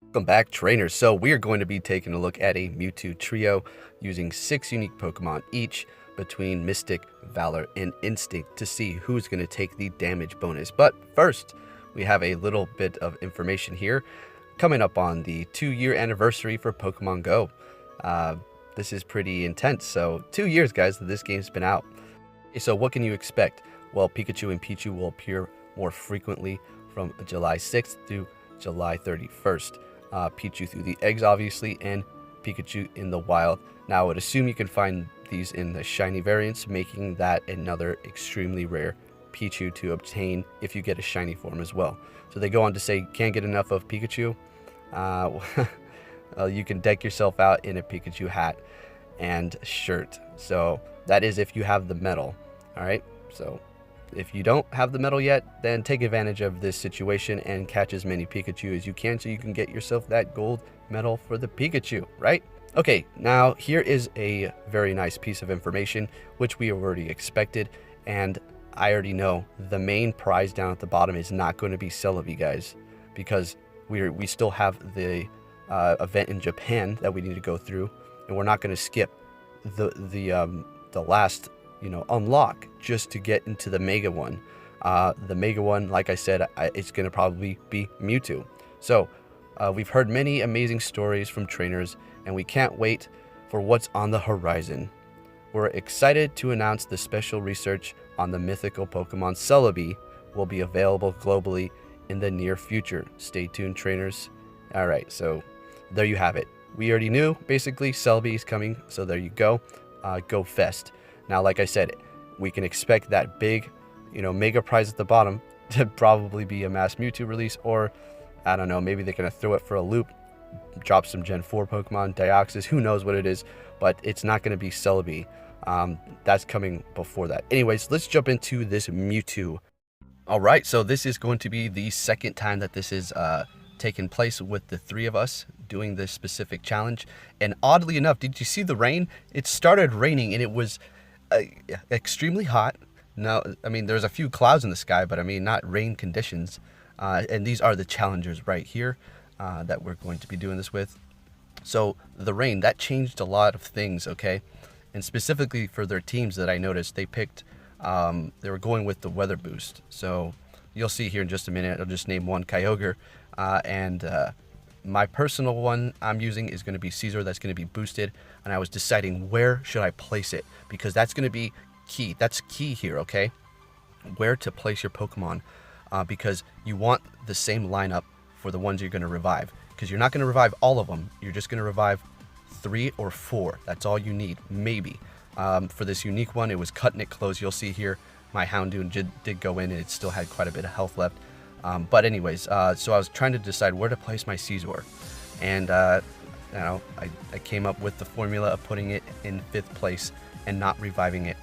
Welcome back, trainers. So we are going to be taking a look at a Mewtwo trio using 6 unique Pokemon each between Mystic, Valor, and Instinct to see who's going to take the damage bonus. But first, we have a little bit of information here coming up on the 2-year anniversary for Pokemon Go. This is pretty intense. So 2 years, guys, that this game's been out. So what can you expect? Well, Pikachu and Pichu will appear more frequently from July 6th through July 31st. Pichu through the eggs, obviously, and Pikachu in the wild. Now, I would assume you can find these in the shiny variants, making that another extremely rare Pichu to obtain if you get a shiny form as well. So they go on to say, can't get enough of Pikachu. You can deck yourself out in a Pikachu hat and shirt. So that is if you have the medal. All right. So if you don't have the medal yet, then take advantage of this situation and catch as many Pikachu as you can so you can get yourself that gold medal for the Pikachu, right? Okay, now here is a very nice piece of information which we already expected, and I already know the main prize down at the bottom is not going to be Celebi, guys, because we still have the event in Japan that we need to go through, and we're not going to skip the last unlock just to get into the mega one. The mega one, like I said, it's going to probably be Mewtwo. So we've heard many amazing stories from trainers, and we can't wait for what's on the horizon. We're excited to announce the special research on the mythical Pokemon Celebi will be available globally in the near future. Stay tuned, trainers. All right, so there you have it. We already knew, basically, Celebi is coming, so there you go. Go Fest. Now, like I said, we can expect that big, mega prize at the bottom to probably be a mass Mewtwo release, or I don't know, maybe they're going to throw it for a loop, drop some Gen 4 Pokemon, Deoxys, who knows what it is, but it's not going to be Celebi. That's coming before that. Anyways, let's jump into this Mewtwo. All right, so this is going to be the second time that this is taken place with the 3 of us doing this specific challenge. And oddly enough, did you see the rain? It started raining and it was extremely hot. Now, I mean, there's a few clouds in the sky, but I mean, not rain conditions. And these are the challengers right here that we're going to be doing this with. So the rain, that changed a lot of things, okay? And specifically for their teams that I noticed, they picked, they were going with the weather boost. So you'll see here in just a minute, I'll just name one, Kyogre. My personal one I'm using is going to be Caesar. That's going to be boosted, and I was deciding where should I place it, because that's going to be key. That's key here, okay? Where to place your Pokemon, because you want the same lineup for the ones you're going to revive, because you're not going to revive all of them. You're just going to revive 3 or 4. That's all you need, maybe. For this unique one, it was cutting it close. You'll see here my Houndoom did go in, and it still had quite a bit of health left. But anyways, so I was trying to decide where to place my Caesar, and I came up with the formula of putting it in 5th place and not reviving it,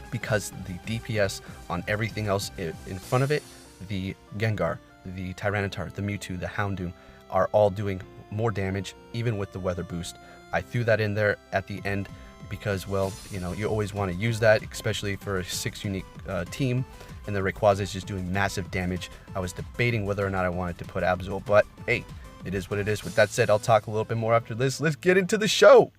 because the DPS on everything else in front of it, the Gengar, the Tyranitar, the Mewtwo, the Houndoom, are all doing more damage even with the weather boost. I threw that in there at the end because, well, you always want to use that, especially for a 6 unique team, and the Rayquaza is just doing massive damage. I was debating whether or not I wanted to put Absol, but hey, it is what it is. With that said, I'll talk a little bit more after this. Let's get into the show.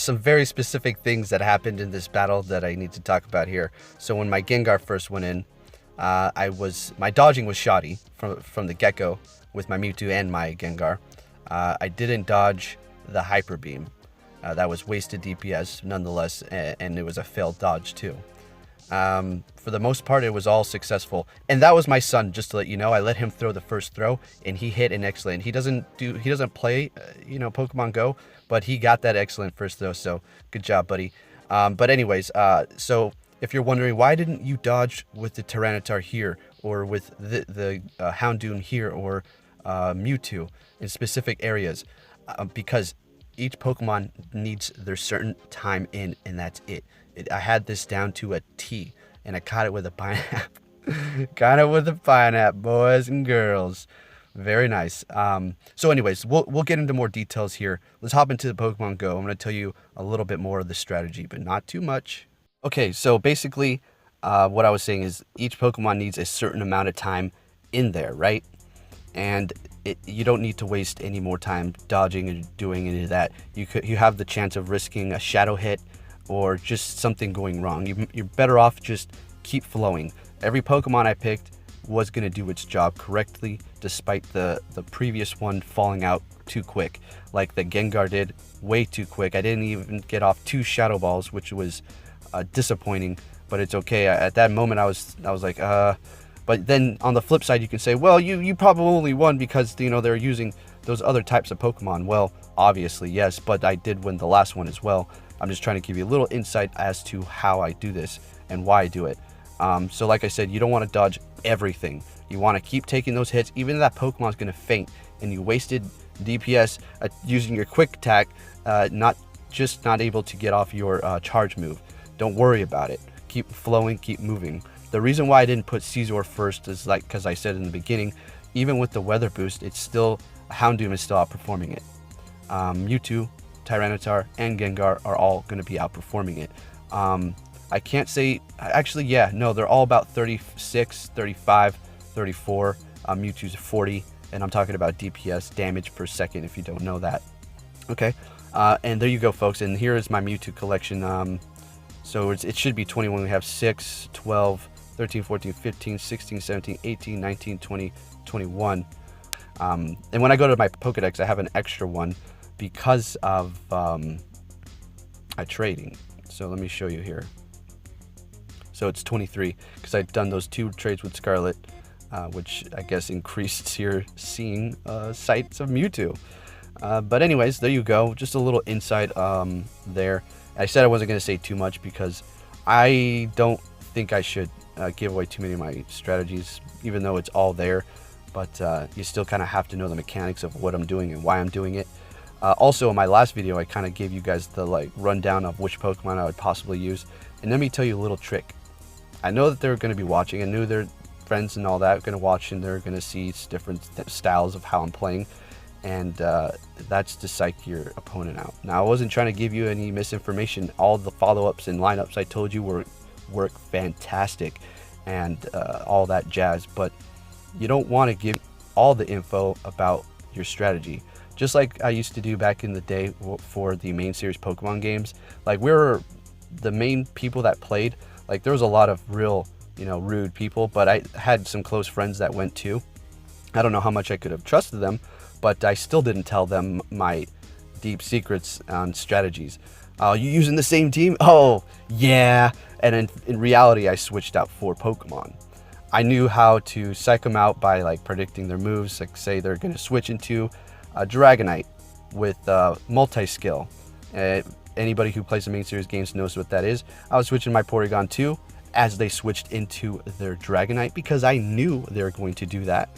some very specific things that happened in this battle that I need to talk about here. So when my Gengar first went in, my dodging was shoddy from the get-go with my Mewtwo and my Gengar. I didn't dodge the Hyper Beam. That was wasted DPS nonetheless, and it was a failed dodge too. For the most part, it was all successful, and that was my son. Just to let you know, I let him throw the first throw, and he hit an excellent. He doesn't play, Pokemon Go, but he got that excellent first throw. So good job, buddy. But anyways, so if you're wondering why didn't you dodge with the Tyranitar here, or with the Houndoom here, or Mewtwo in specific areas, because each Pokemon needs their certain time in, and that's it. I had this down to a T, and I caught it with a pineapple. Caught it with a pineapple, boys and girls. Very nice. So anyways, we'll get into more details here. Let's hop into the Pokemon Go. I'm going to tell you a little bit more of the strategy, but not too much. Okay, so basically, what I was saying is each Pokemon needs a certain amount of time in there, right? And you don't need to waste any more time dodging and doing any of that. You have the chance of risking a shadow hit or just something going wrong. You're better off just keep flowing. Every Pokemon I picked was going to do its job correctly, despite the previous one falling out too quick, like the Gengar did, way too quick. I didn't even get off 2 Shadow Balls, which was disappointing, but it's okay. At that moment, I was like, But then on the flip side, you can say, well, you probably only won because, they're using those other types of Pokemon. Well, obviously, yes, but I did win the last one as well. I'm just trying to give you a little insight as to how I do this and why I do it. So like I said, you don't want to dodge everything. You want to keep taking those hits, even if that Pokemon's going to faint and you wasted DPS using your quick attack, not able to get off your charge move. Don't worry about it. Keep flowing, keep moving. The reason why I didn't put Scizor first is because I said in the beginning, even with the weather boost, Houndoom is still outperforming it. Mewtwo, Tyranitar, and Gengar are all going to be outperforming it. I can't say, actually, yeah, no, they're all about 36, 35, 34. Mewtwo's 40, and I'm talking about DPS, damage per second, if you don't know that. Okay, and there you go, folks, and here is my Mewtwo collection. So it should be 21. We have 6, 12, 13, 14, 15, 16, 17, 18, 19, 20, 21. And when I go to my Pokedex, I have an extra one because of trading. So let me show you here. So it's 23 because I've done those 2 trades with Scarlet, which I guess increased your seeing sights of Mewtwo. But anyways, there you go. Just a little insight there. I said I wasn't going to say too much because I don't think I should give away too many of my strategies, even though it's all there. But you still kind of have to know the mechanics of what I'm doing and why I'm doing it. Also, in my last video, I kind of gave you guys the rundown of which Pokemon I would possibly use. And let me tell you a little trick. I know that they're going to be watching. I knew their friends and all that are going to watch, and they're going to see different styles of how I'm playing. And that's to psych your opponent out. Now, I wasn't trying to give you any misinformation. All the follow-ups and lineups I told you work fantastic and all that jazz. But you don't want to give all the info about your strategy. Just like I used to do back in the day for the main series Pokemon games. Like, we were the main people that played. Like, there was a lot of real, rude people, but I had some close friends that went too. I don't know how much I could have trusted them, but I still didn't tell them my deep secrets on strategies. You using the same team? Oh, yeah. And in reality, I switched out 4 Pokemon. I knew how to psych them out by predicting their moves. Like, say they're going to switch into a Dragonite with multi-skill. Anybody who plays the main series games knows what that is. I was switching my Porygon 2 as they switched into their Dragonite because I knew they were going to do that.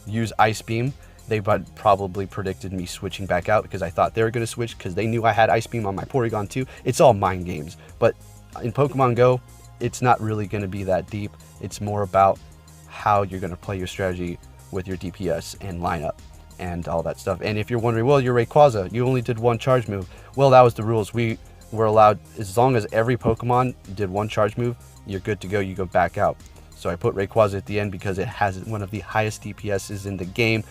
Use Ice Beam. They probably predicted me switching back out because I thought they were going to switch because they knew I had Ice Beam on my Porygon 2. It's all mind games. But in Pokemon Go, it's not really going to be that deep. It's more about how you're going to play your strategy with your DPS and lineup and all that stuff. And if you're wondering, well, you're Rayquaza, you only did 1 charge move. Well, that was the rules. We were allowed, as long as every Pokemon did 1 charge move, you're good to go. You go back out. So I put Rayquaza at the end because it has one of the highest DPSs in the game.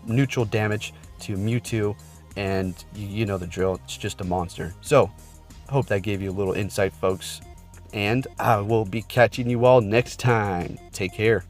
Neutral damage to Mewtwo, and you know the drill. It's just a monster. So Hope that gave you a little insight, folks. And I will be catching you all next time. Take care.